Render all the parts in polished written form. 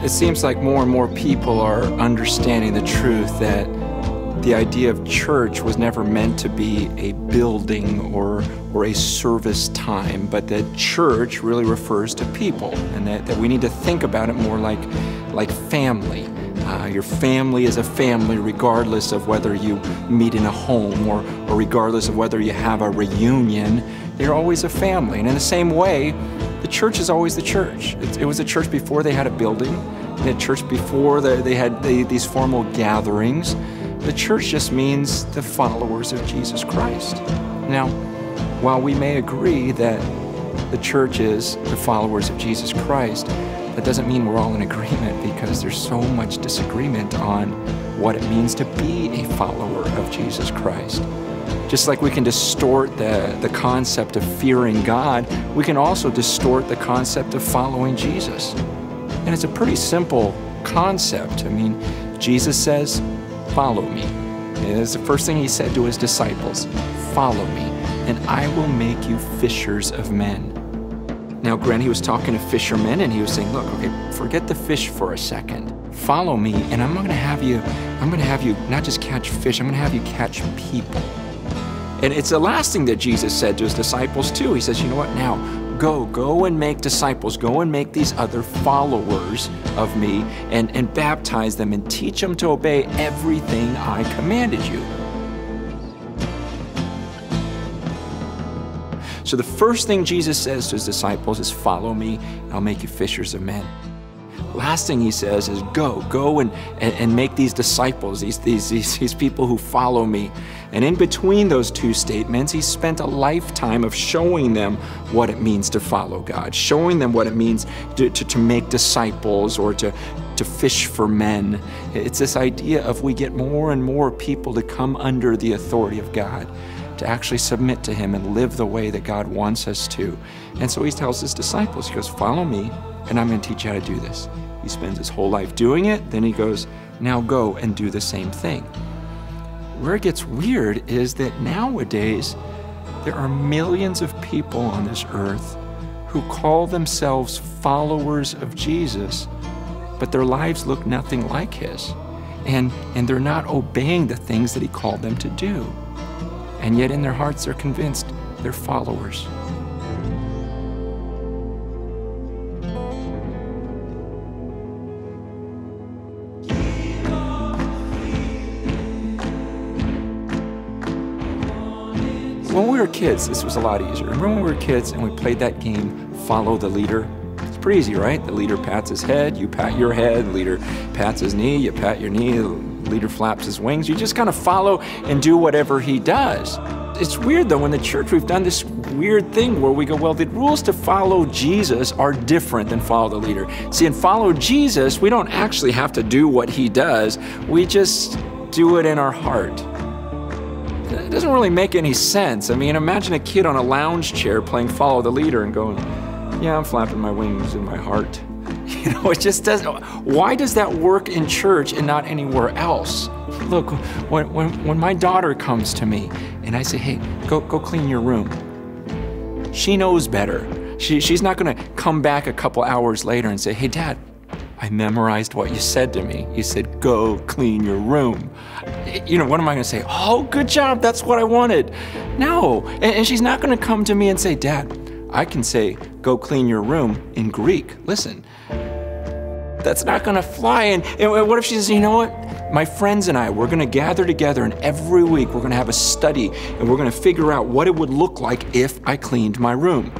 It seems like more and more people are understanding the truth that the idea of church was never meant to be a building or a service time, but that church really refers to people, and that we need to think about it more like family. Your family is a family regardless of whether you meet in a home or regardless of whether you have a reunion. They're always a family. And in the same way, the church is always the church. It was a church before they had a building, and a church before they had these formal gatherings. The church just means the followers of Jesus Christ. Now, while we may agree that the church is the followers of Jesus Christ, that doesn't mean we're all in agreement, because there's so much disagreement on what it means to be a follower of Jesus Christ. Just like we can distort the concept of fearing God, we can also distort the concept of following Jesus. And it's a pretty simple concept. I mean, Jesus says, "Follow me." And it's the first thing he said to his disciples, "Follow me, and I will make you fishers of men." Now, granted, he was talking to fishermen, and he was saying, look, okay, forget the fish for a second. Follow me, and I'm gonna have you not just catch fish, I'm gonna have you catch people. And it's the last thing that Jesus said to his disciples too. He says, you know what, now, go and make disciples, go and make these other followers of me, and baptize them and teach them to obey everything I commanded you. So the first thing Jesus says to his disciples is, follow me, and I'll make you fishers of men. Last thing he says is, go and make these disciples, these people who follow me. And in between those two statements, he spent a lifetime of showing them what it means to follow God, showing them what it means to make disciples or to fish for men. It's this idea of we get more and more people to come under the authority of God, to actually submit to him and live the way that God wants us to. And so he tells his disciples, he goes, follow me, and I'm going to teach you how to do this. He spends his whole life doing it, then he goes, now go and do the same thing. Where it gets weird is that nowadays, there are millions of people on this earth who call themselves followers of Jesus, but their lives look nothing like his. And they're not obeying the things that he called them to do. And yet in their hearts, they're convinced they're followers. When we were kids, this was a lot easier. Remember when we were kids and we played that game, Follow the Leader? It's pretty easy, right? The leader pats his head, you pat your head, the leader pats his knee, you pat your knee, the leader flaps his wings. You just kind of follow and do whatever he does. It's weird though, in the church we've done this weird thing where we go, well, the rules to follow Jesus are different than follow the leader. See, in follow Jesus, we don't actually have to do what he does. We just do it in our heart. It doesn't really make any sense. I mean, imagine a kid on a lounge chair playing follow the leader and going, yeah, I'm flapping my wings in my heart. You know, it just doesn't. Why does that work in church and not anywhere else? Look, when my daughter comes to me and I say, hey, go clean your room, she knows better. She's not gonna come back a couple hours later and say, hey, Dad, I memorized what you said to me. You said, go clean your room. You know, what am I gonna say? Oh, good job, that's what I wanted. No, and she's not gonna come to me and say, Dad, I can say, go clean your room in Greek. Listen, that's not gonna fly. And what if she says, you know what? My friends and I, we're gonna gather together, and every week we're gonna have a study, and we're gonna figure out what it would look like if I cleaned my room.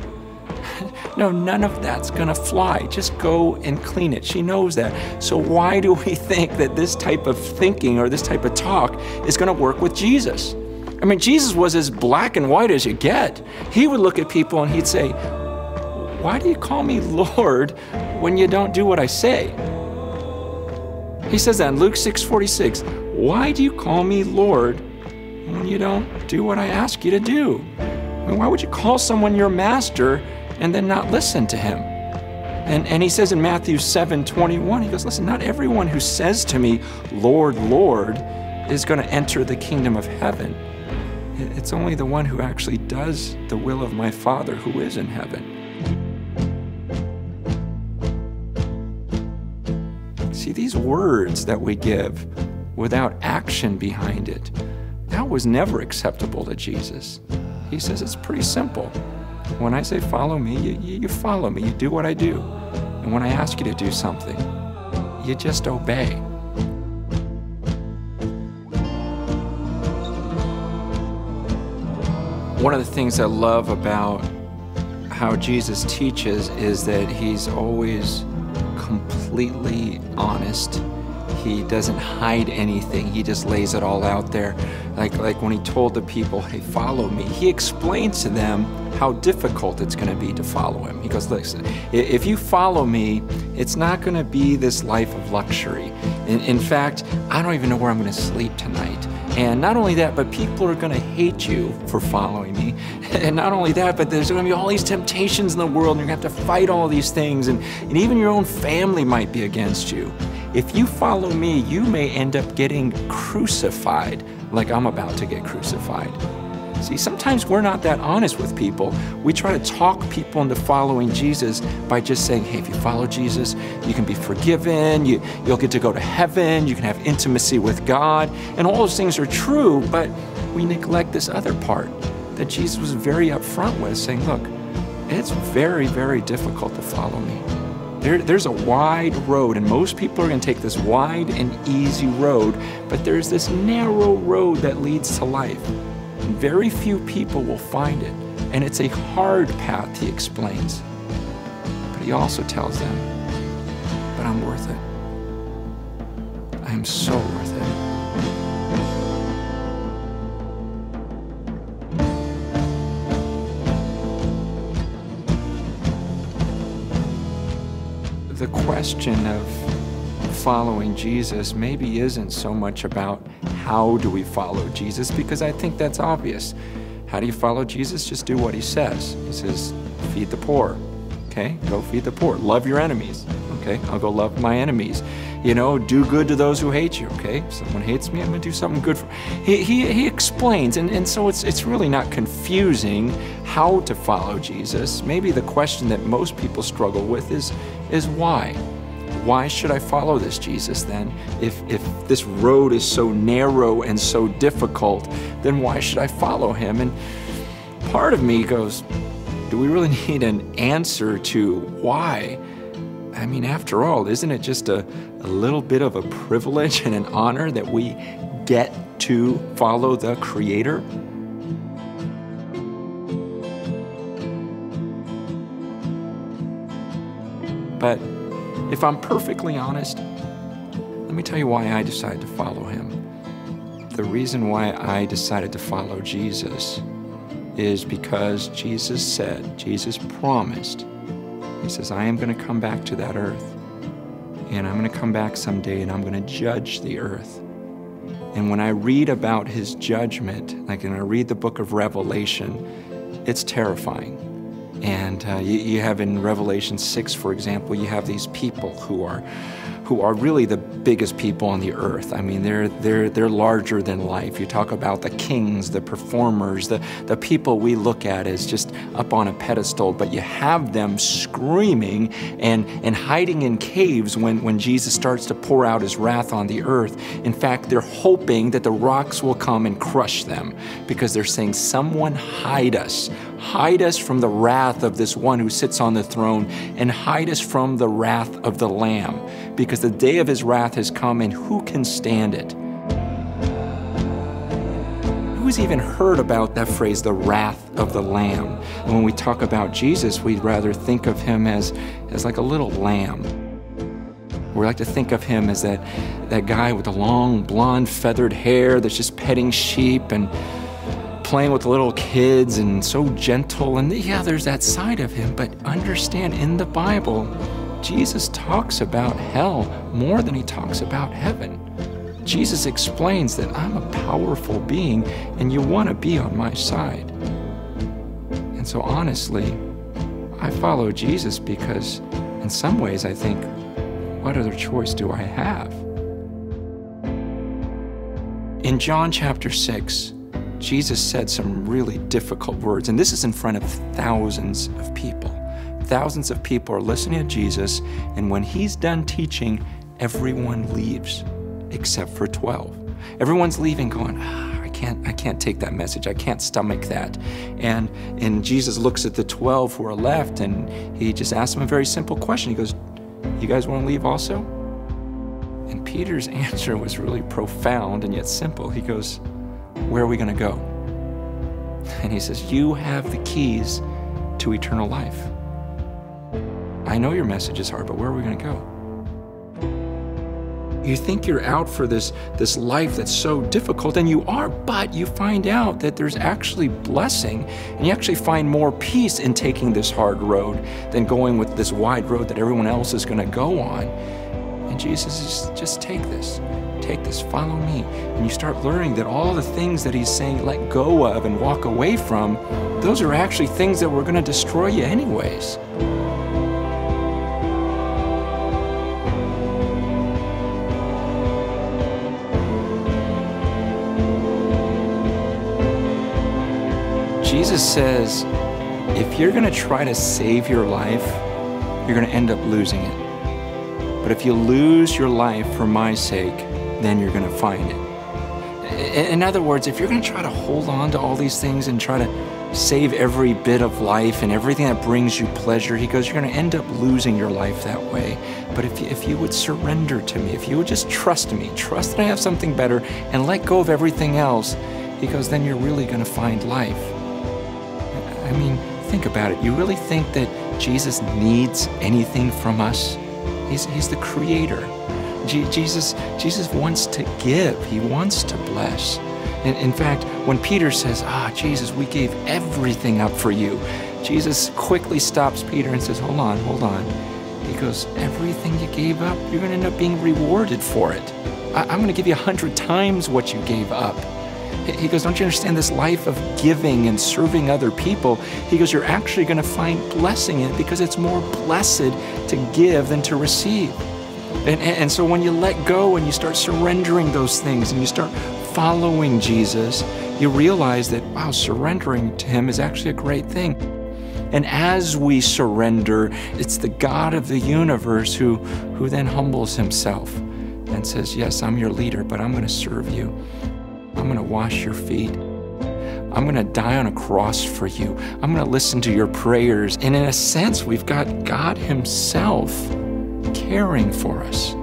No, none of that's gonna fly. Just go and clean it. She knows that. So why do we think that this type of thinking or this type of talk is gonna work with Jesus? I mean, Jesus was as black and white as you get. He would look at people and he'd say, why do you call me Lord when you don't do what I say? He says that in Luke 6:46. Why do you call me Lord when you don't do what I ask you to do? I mean, why would you call someone your master and then not listen to him? And he says in Matthew 7:21, he goes, listen, not everyone who says to me, Lord, Lord, is going to enter the kingdom of heaven. It's only the one who actually does the will of my Father who is in heaven. See, these words that we give without action behind it, that was never acceptable to Jesus. He says it's pretty simple. When I say follow me, you follow me, you do what I do. And when I ask you to do something, you just obey. One of the things I love about how Jesus teaches is that he's always completely honest. He doesn't hide anything. He just lays it all out there. Like when he told the people, hey, follow me, he explains to them how difficult it's going to be to follow him. He goes, listen, if you follow me, it's not going to be this life of luxury. In fact, I don't even know where I'm going to sleep tonight. And not only that, but people are going to hate you for following me. And not only that, but there's going to be all these temptations in the world, and you're going to have to fight all these things, and even your own family might be against you. If you follow me, you may end up getting crucified like I'm about to get crucified. See, sometimes we're not that honest with people. We try to talk people into following Jesus by just saying, hey, if you follow Jesus, you can be forgiven, you'll get to go to heaven, you can have intimacy with God, and all those things are true, but we neglect this other part that Jesus was very upfront with, saying, look, it's very, very difficult to follow me. There's a wide road, and most people are going to take this wide and easy road, but there's this narrow road that leads to life. And very few people will find it, and it's a hard path, he explains. But he also tells them, but I'm worth it. I am so worth it. The question of following Jesus maybe isn't so much about how do we follow Jesus, because I think that's obvious. How do you follow Jesus? Just do what he says. He says, feed the poor. Okay, go feed the poor. Love your enemies. Okay, I'll go love my enemies. You know, do good to those who hate you. Okay, if someone hates me, I'm going to do something good for he explains, and so it's really not confusing how to follow Jesus. Maybe the question that most people struggle with is why? Why should I follow this Jesus then? If this road is so narrow and so difficult, then why should I follow him? And part of me goes, do we really need an answer to why? I mean, after all, isn't it just a little bit of a privilege and an honor that we get to follow the Creator? But if I'm perfectly honest, let me tell you why I decided to follow him. The reason why I decided to follow Jesus is because Jesus said, Jesus promised, he says, I am going to come back to that earth, and I'm going to come back someday, and I'm going to judge the earth. And when I read about his judgment, like when I read the book of Revelation, it's terrifying. And you have in Revelation 6, for example, you have these people who are really the biggest people on the earth. I mean, they're larger than life. You talk about the kings, the performers, the people we look at as just up on a pedestal, but you have them screaming and hiding in caves when Jesus starts to pour out his wrath on the earth. In fact, they're hoping that the rocks will come and crush them, because they're saying, someone hide us. Hide us from the wrath of this one who sits on the throne, and hide us from the wrath of the Lamb, because the day of his wrath has come, and who can stand it? Who's even heard about that phrase, the wrath of the Lamb? And when we talk about Jesus, we'd rather think of him as like a little lamb. We like to think of him as that guy with the long blonde feathered hair that's just petting sheep and playing with the little kids, and so gentle. And yeah, there's that side of him, but understand, in the Bible, Jesus talks about hell more than he talks about heaven. Jesus explains that I'm a powerful being, and you want to be on my side. And so honestly, I follow Jesus because in some ways I think, what other choice do I have? In John chapter 6, Jesus said some really difficult words, and this is in front of thousands of people. Thousands of people are listening to Jesus, and when he's done teaching, everyone leaves except for 12. Everyone's leaving going, I can't take that message. I can't stomach that. And Jesus looks at the 12 who are left, and he just asks them a very simple question. He goes, you guys want to leave also? And Peter's answer was really profound and yet simple. He goes, where are we going to go? And he says, you have the keys to eternal life. I know your message is hard, but where are we going to go? You think you're out for this life that's so difficult, and you are, but you find out that there's actually blessing, and you actually find more peace in taking this hard road than going with this wide road that everyone else is going to go on. And Jesus is, just take this, follow me. And you start learning that all the things that he's saying let go of and walk away from, those are actually things that were going to destroy you anyways. Jesus says, if you're going to try to save your life, you're going to end up losing it. But if you lose your life for my sake, then you're going to find it. In other words, if you're going to try to hold on to all these things and try to save every bit of life and everything that brings you pleasure, he goes, you're going to end up losing your life that way. But if you would surrender to me, if you would just trust me, trust that I have something better, and let go of everything else, he goes, then you're really going to find life. I mean, think about it. You really think that Jesus needs anything from us? He's the creator. Jesus wants to give. He wants to bless. In fact, when Peter says, Jesus, we gave everything up for you, Jesus quickly stops Peter and says, hold on. He goes, everything you gave up, you're going to end up being rewarded for it. I'm going to give you 100 times what you gave up. He goes, don't you understand this life of giving and serving other people? He goes, you're actually going to find blessing in it because it's more blessed to give than to receive. And so when you let go and you start surrendering those things and you start following Jesus, you realize that, wow, surrendering to him is actually a great thing. And as we surrender, it's the God of the universe who then humbles himself and says, yes, I'm your leader, but I'm going to serve you. I'm going to wash your feet. I'm going to die on a cross for you. I'm going to listen to your prayers. And in a sense, we've got God himself caring for us.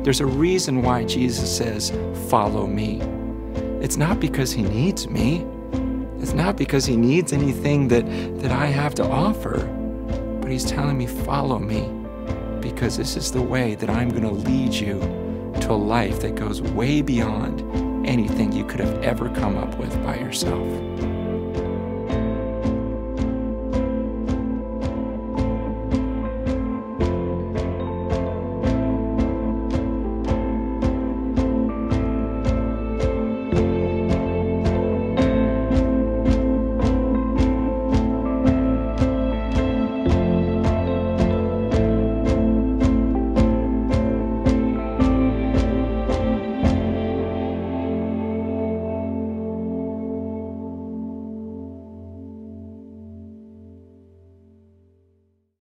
There's a reason why Jesus says, follow me. It's not because he needs me. It's not because he needs anything that I have to offer. But he's telling me, follow me, because this is the way that I'm going to lead you to a life that goes way beyond anything you could have ever come up with by yourself.